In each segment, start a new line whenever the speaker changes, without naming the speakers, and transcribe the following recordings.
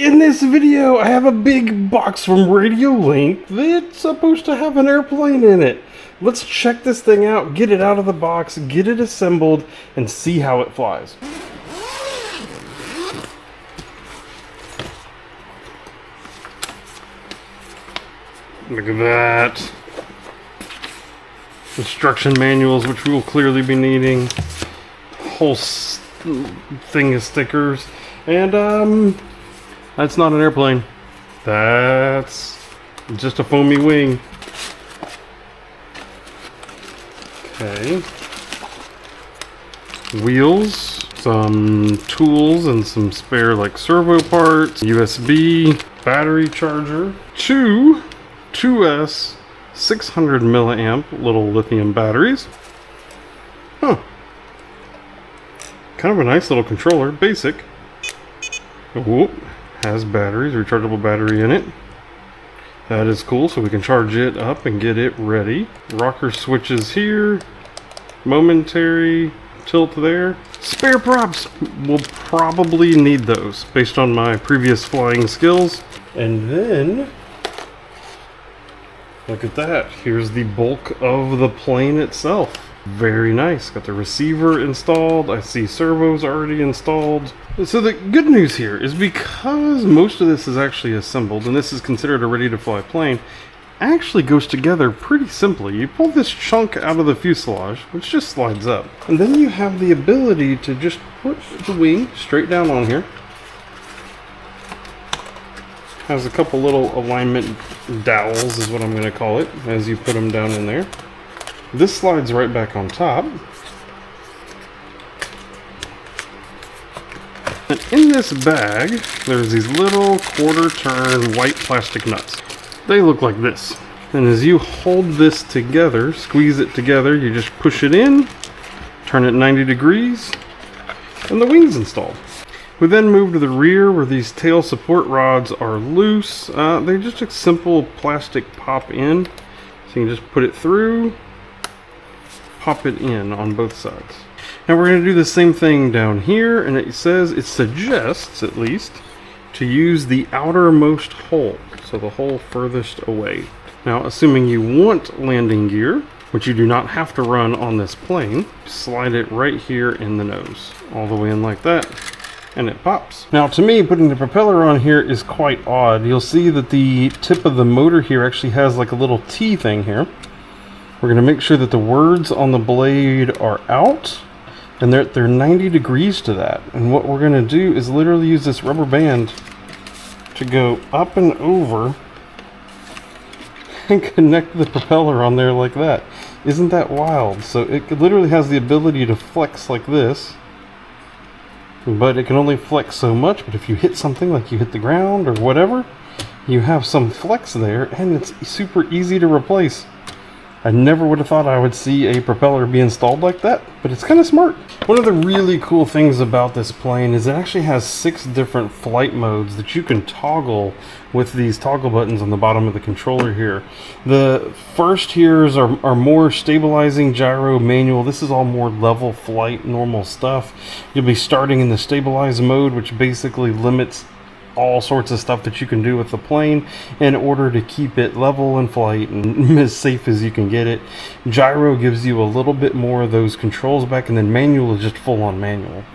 In this video, I have a big box from Radiolink that's supposed to have an airplane in it. Let's check this thing out, get it out of the box, get it assembled, and see how it flies. Look at that. Instruction manuals, which we will clearly be needing. Whole thing of stickers. And, that's not an airplane. That's just a foamy wing. Okay. Wheels, some tools, and some spare like servo parts, USB, battery charger, two 2S 600 milliamp little lithium batteries. Huh. Kind of a nice little controller, basic. Oh, has batteries, rechargeable battery in it. That is cool, so we can charge it up and get it ready. Rocker switches here, momentary tilt there. Spare props, we'll probably need those based on my previous flying skills. And then, look at that, here's the bulk of the plane itself. Very nice. Got the receiver installed. I see servos already installed. So the good news here is because most of this is actually assembled and this is considered a ready to fly plane, actually goes together pretty simply. You pull this chunk out of the fuselage, which just slides up, and then you have the ability to just put the wing straight down on here. Has a couple little alignment dowels is what I'm going to call it as you put them down in there. This slides right back on top. And in this bag, there's these little quarter-turn white plastic nuts. They look like this. And as you hold this together, squeeze it together, you just push it in, turn it 90 degrees, and the wing's installed. We then move to the rear where these tail support rods are loose. They're just a simple plastic pop in. So you can just put it through, pop it in on both sides. Now we're going to do the same thing down here, and it suggests at least to use the outermost hole, so the hole furthest away. Now assuming you want landing gear, which you do not have to run on this plane, slide it right here in the nose, all the way in like that, and it pops. Now to me, putting the propeller on here is quite odd. You'll see that the tip of the motor here actually has like a little T thing here. We're going to make sure that the words on the blade are out, and they're 90 degrees to that. And what we're going to do is literally use this rubber band to go up and over and connect the propeller on there like that. Isn't that wild? So it literally has the ability to flex like this, but it can only flex so much. But if you hit something like you hit the ground or whatever, you have some flex there, and it's super easy to replace. I never would have thought I would see a propeller be installed like that, but it's kind of smart. One of the really cool things about this plane is it actually has 6 different flight modes that you can toggle with these toggle buttons on the bottom of the controller here. The first here are more stabilizing, gyro, manual. This is all more level flight, normal stuff. You'll be starting in the stabilize mode, which basically limits all sorts of stuff that you can do with the plane in order to keep it level in flight and as safe as you can get it. Gyro gives you a little bit more of those controls back, and then manual is just full on manual.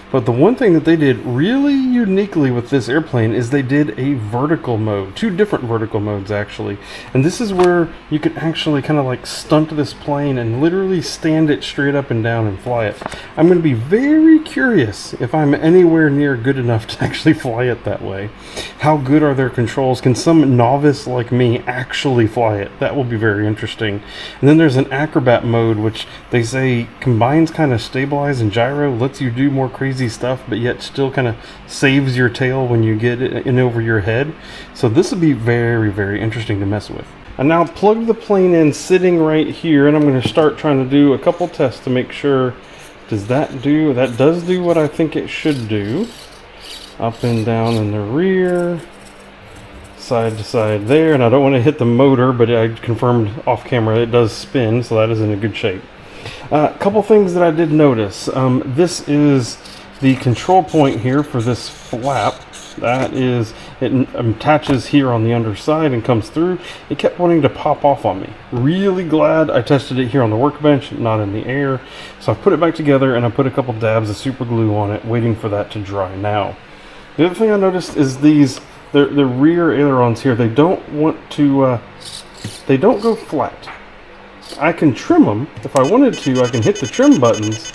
But the one thing that they did really uniquely with this airplane is they did a vertical mode, 2 different vertical modes actually. And this is where you can actually kind of like stunt this plane and literally stand it straight up and down and fly it. I'm going to be very curious if I'm anywhere near good enough to actually fly it that way. How good are their controls? Can some novice like me actually fly it? That will be very interesting. And then there's an acrobat mode, which they say combines kind of stabilize and gyro, lets you do more crazy stuff, but yet still kind of saves your tail when you get it in over your head. So this would be very, very interesting to mess with. I now plug the plane in sitting right here, and I'm going to start trying to do a couple tests to make sure, that does do what I think it should do. Up and down in the rear, side to side there, and I don't want to hit the motor, but I confirmed off camera it does spin, so that is in a good shape. A couple things that I did notice. This is the control point here for this flap. That is, it attaches here on the underside and comes through. It kept wanting to pop off on me. Really glad I tested it here on the workbench, not in the air. So I put it back together and I put a couple dabs of super glue on it, waiting for that to dry now. The other thing I noticed is these, the rear ailerons here, they don't want to, they don't go flat. I can trim them. If I wanted to, I can hit the trim buttons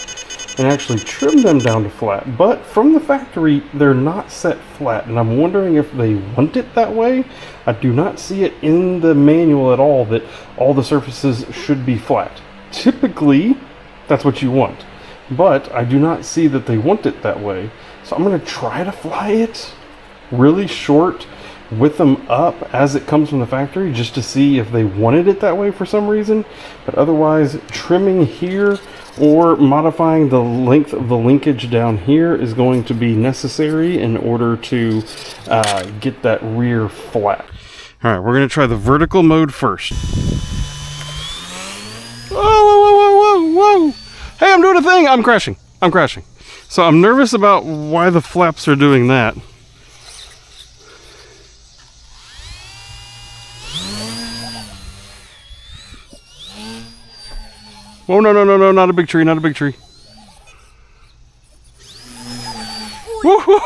and actually trim them down to flat. But from the factory, they're not set flat. And I'm wondering if they want it that way. I do not see it in the manual at all that all the surfaces should be flat. Typically, that's what you want. But I do not see that they want it that way. So I'm going to try to fly it really short with them up as it comes from the factory, just to see if they wanted it that way for some reason. But otherwise, trimming here or modifying the length of the linkage down here is going to be necessary in order to get that rear flat. All right, we're going to try the vertical mode first. Whoa, whoa, whoa, whoa, whoa! Hey, I'm doing a thing! I'm crashing. I'm crashing. So I'm nervous about why the flaps are doing that. Oh, no, no, no, no, not a big tree, not a big tree. Woo,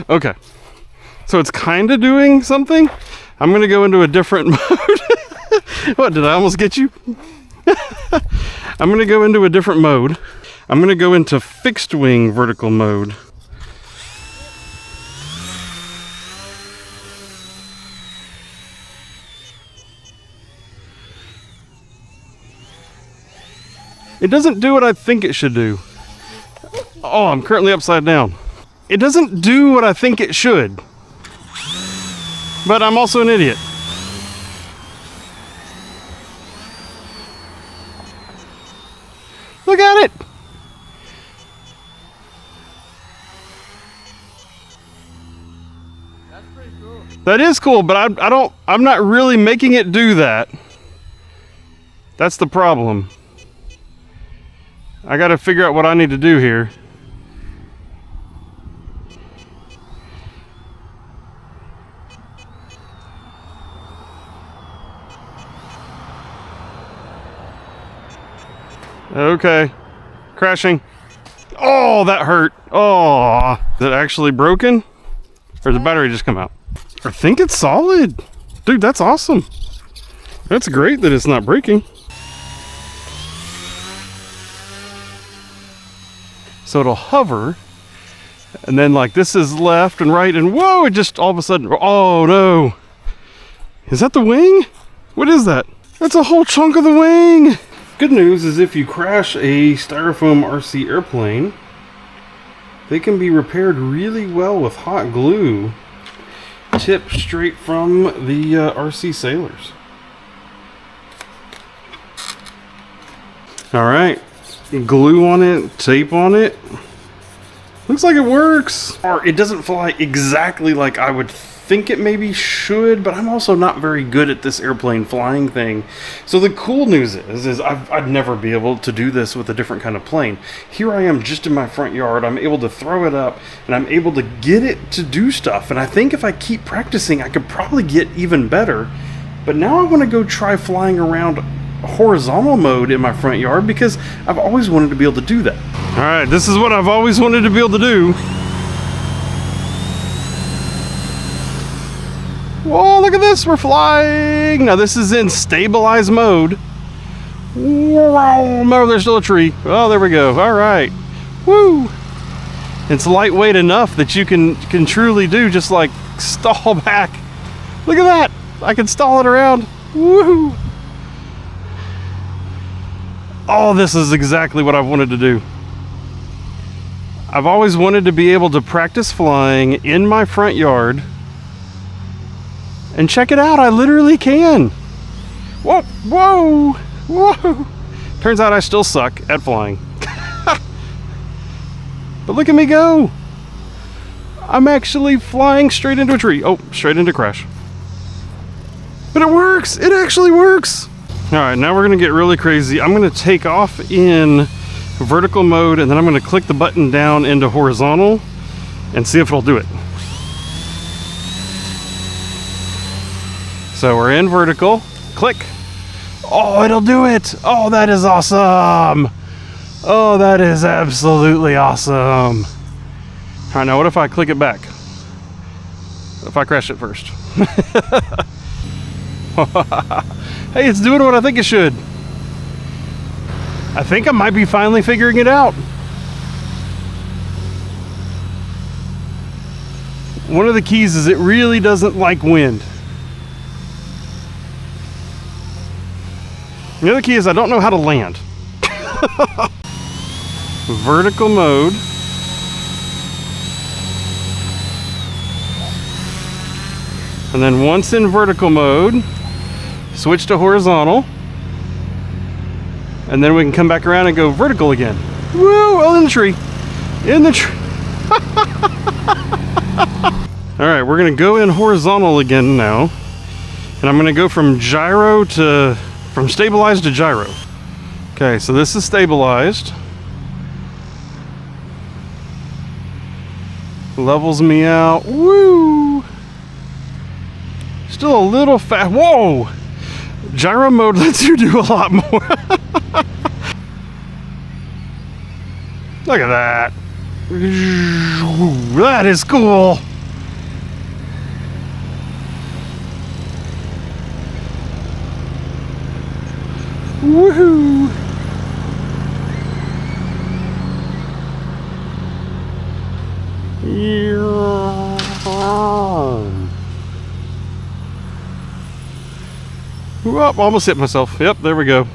okay. So it's kind of doing something. I'm going to go into a different mode. What, did I almost get you? I'm going to go into a different mode. I'm going to go into fixed wing vertical mode. It doesn't do what I think it should do. Oh, I'm currently upside down. It doesn't do what I think it should. But I'm also an idiot. Look at it!
That's pretty cool.
That is cool, but I'm not really making it do that. That's the problem. I gotta figure out what I need to do here. Okay. Crashing. Oh, that hurt. Oh, is it actually broken? Or did the battery just come out? I think it's solid. Dude, that's awesome. That's great that it's not breaking. So it'll hover, and then like this is left and right, and whoa, it just all of a sudden, oh no. Is that the wing? What is that? That's a whole chunk of the wing. Good news is if you crash a styrofoam RC airplane, they can be repaired really well with hot glue, tipped straight from the RC sailors. All right. Glue on it, tape on it. Looks like it works. Or it doesn't fly exactly like I would think it maybe should, but I'm also not very good at this airplane flying thing. So the cool news is I'd never be able to do this with a different kind of plane. Here I am just in my front yard. I'm able to throw it up and I'm able to get it to do stuff. And I think if I keep practicing, I could probably get even better. But now I want to go try flying around horizontal mode in my front yard because I've always wanted to be able to do that. All right, this is what I've always wanted to be able to do. Whoa, look at this, we're flying. Now this is in stabilized mode. Oh, there's still a tree. Oh, there we go. All right. Woo. It's lightweight enough that you can truly do just like stall back. Look at that. I can stall it around. Woo. Oh, this is exactly what I've wanted to do. I've always wanted to be able to practice flying in my front yard. And check it out, I literally can. Whoa, whoa, whoa. Turns out I still suck at flying. But look at me go. I'm actually flying straight into a tree. Oh, straight into crash. But it works, it actually works. All right, now we're gonna get really crazy. I'm gonna take off in vertical mode and then I'm gonna click the button down into horizontal. and see if it'll do it. So we're in vertical, click. Oh, it'll do it. Oh, that is awesome. Oh, that is absolutely awesome. All right, now what if I click it back? If I crash it first? Hey, it's doing what I think it should. I think I might be finally figuring it out. One of the keys is it really doesn't like wind. The other key is I don't know how to land. Vertical mode. And then once in vertical mode, switch to horizontal. And then we can come back around and go vertical again. Woo! Oh, in the tree. In the tree. Alright, we're going to go in horizontal again now. And I'm going to go from stabilized to gyro. Okay, so this is stabilized. Levels me out. Woo! Still a little fast. Whoa! Gyro mode lets you do a lot more. Look at that. That is cool. Woohoo! Whoop, almost hit myself. Yep, there we go.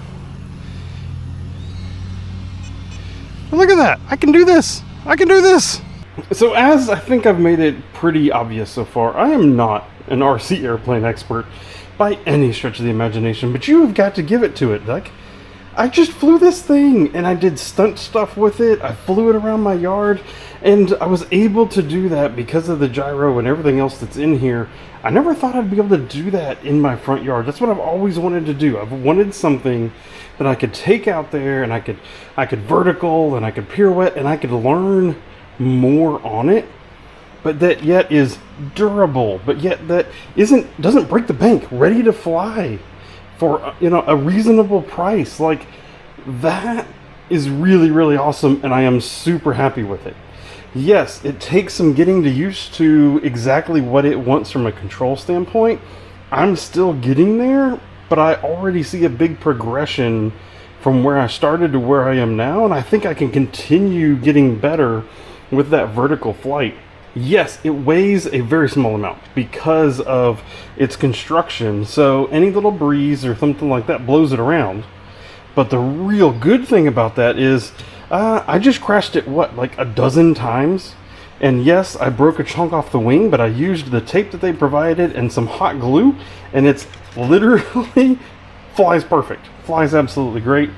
Look at that. I can do this. I can do this. So as I think I've made it pretty obvious so far, I am not an RC airplane expert by any stretch of the imagination, but you have got to give it to it. Like, I just flew this thing and I did stunt stuff with it. I flew it around my yard and I was able to do that because of the gyro and everything else that's in here. I never thought I'd be able to do that in my front yard. That's what I've always wanted to do. I've wanted something that I could take out there and I could vertical and I could pirouette and I could learn more on it, but that yet is durable, but yet that doesn't break the bank, ready to fly for a reasonable price. Like, that is really, really awesome, and I am super happy with it. Yes, it takes some getting used to exactly what it wants from a control standpoint. I'm still getting there, but I already see a big progression from where I started to where I am now, and I think I can continue getting better with that vertical flight. Yes, it weighs a very small amount because of its construction, so any little breeze or something like that blows it around. But the real good thing about that is I just crashed it, like a dozen times? And yes, I broke a chunk off the wing, but I used the tape that they provided and some hot glue, and it's literally flies perfect. Flies absolutely great.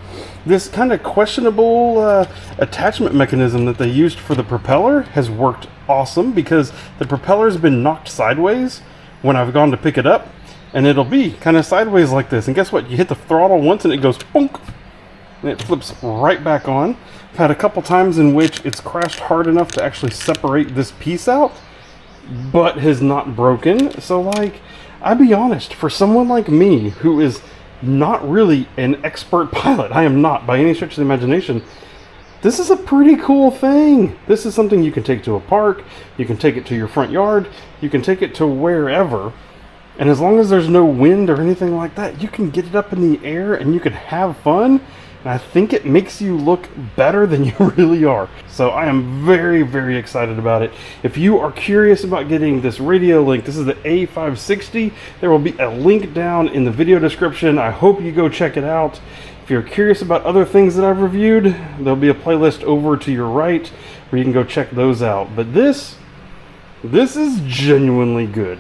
This kind of questionable attachment mechanism that they used for the propeller has worked awesome, because the propeller's been knocked sideways when I've gone to pick it up, and it'll be kind of sideways like this. And guess what? You hit the throttle once and it goes bonk, and it flips right back on. I've had a couple times in which it's crashed hard enough to actually separate this piece out, but has not broken. So, like, I'll be honest, for someone like me who is not really an expert pilot, I am not by any stretch of the imagination, this is a pretty cool thing. This is something you can take to a park, you can take it to your front yard, you can take it to wherever, and as long as there's no wind or anything like that, you can get it up in the air and you can have fun. And I think it makes you look better than you really are. So I am very, very excited about it. If you are curious about getting this Radiolink, this is the A560. There will be a link down in the video description. I hope you go check it out. If you're curious about other things that I've reviewed, there'll be a playlist over to your right where you can go check those out. But this is genuinely good.